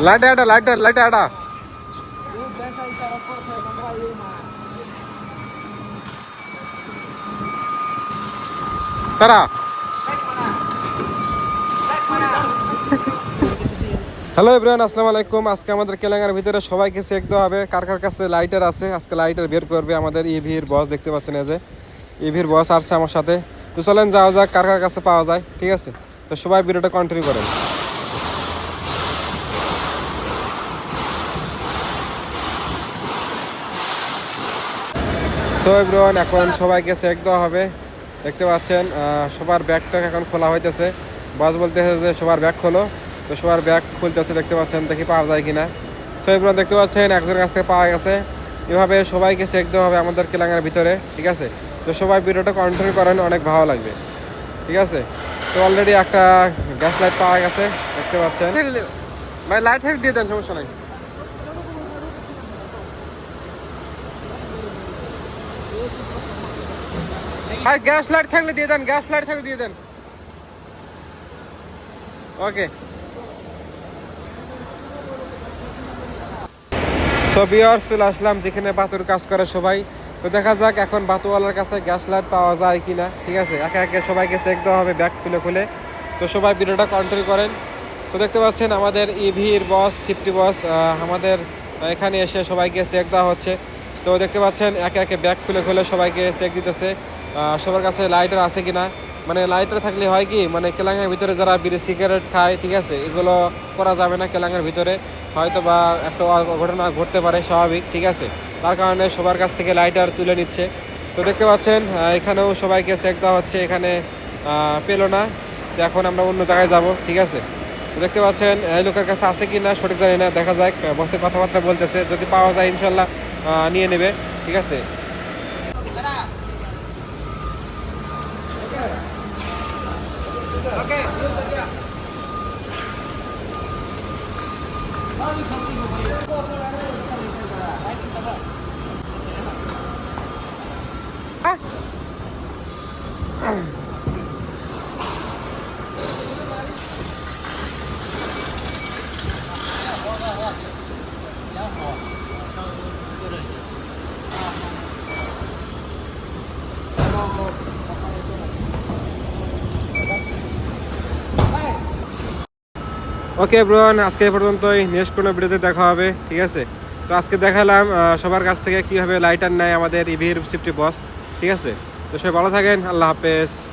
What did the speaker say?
Light আটা light আটা তারা হ্যালো এভরিওয়ান, আসসালামু আলাইকুম। আজকে আমাদের কেলাঙ্গার ভিতরে সবাইকে চেক দেওয়া হবে কার কার কাছে লাইটার আছে। আজকে লাইটার বের করবে আমাদের ইভির বস, দেখতে পাচ্ছেন এই যে ইভির বস আসছে আমার সাথে। তো চলেন যাওয়া যাক কার কার কাছে পাওয়া যায়, ঠিক আছে? তো সবাই ভিডিওটা কন্টিনিউ করেন। সো এভরিওয়ান, এখন সবাইকে চেক দেওয়া হবে। দেখতে পাচ্ছেন সবার ব্যাগটা এখন খোলা হইতেছে। বস বলতেছে যে সবার ব্যাগ খোলো, তো সবার ব্যাগ খুলতেছে, দেখতে পাচ্ছেন, দেখি পাওয়া যায় কিনা। সো এভরিওয়ান, দেখতে পাচ্ছেন একজনের কাছ থেকে পাওয়া গেছে। এভাবে সবাইকে চেক দেওয়া হবে আমাদের কেলাঙ্গার ভিতরে, ঠিক আছে? তো সবাই ভিডিওটা কন্টিনিউ করেন, অনেক ভালো লাগবে, ঠিক আছে? তো অলরেডি একটা গ্যাস লাইট পাওয়া গেছে, দেখতে পাচ্ছেন। ভাই লাইট হেল্প দিয়ে দেন, সমস্যা নাই। ভাই গ্যাস লাইট থাকলে দিয়ে দেন, গ্যাস লাইট থাকলে দিয়ে দেন। ওকে। সো ভিউয়ার্স, চলে আসলাম যেখানে বাতুর কাজ করে সবাই। তো দেখা যাক এখন বাতুওয়ালার কাছে গ্যাস লাইট পাওয়া যায় কিনা, ঠিক আছে? একে একে সবাইকে চেক দেওয়া হবে ব্যাগ খুলে খুলে। তো সবাই ভিডিওটা কন্টিনিউ করেন। তো দেখতে পাচ্ছেন আমাদের ইভির বস, সিফটি বস আমাদের এখানে এসে সবাইকে চেক দেওয়া হচ্ছে। তো দেখতে পাচ্ছেন একে একে ব্যাগ খুলে খুলে সবাইকে চেক দিতেছে সবার কাছে লাইটার আছে কিনা। মানে লাইটার থাকলে হয় কি, মানে কেলাঙ্গার ভিতরে যারা বিড়ি সিগারেট খায়, ঠিক আছে, এগুলো করা যাবে না কেলাঙ্গার ভিতরে। হয়তো বা একটা ঘটনা ঘটতে পারে, স্বাভাবিক, ঠিক আছে? তার কারণে সবার কাছ থেকে লাইটার তুলে নিচ্ছে। তো দেখতে পাচ্ছেন এখানেও সবাইকে চেক দেওয়া হচ্ছে। এখানে পেলো না, তো এখন আমরা অন্য জায়গায় যাব, ঠিক আছে? তো দেখতে পাচ্ছেন এই লোকের কাছে আছে কি না সঠিক জানি না, দেখা যাক। বসের কথাবার্তা বলতেছে, যদি পাওয়া যায় ইনশাল্লাহ নিয়ে নেবে, ঠিক আছে? ওকে ব্রোন, আজকে এই পর্যন্তই। নেক্সট কোনো ভিডিওতে দেখা হবে, ঠিক আছে? তো আজকে দেখালাম সবার কাছ থেকে কীভাবে লাইটার নেয় আমাদের ইভির সিফটি বস, ঠিক আছে? তো সবাই ভালো থাকেন, আল্লাহ হাফেজ।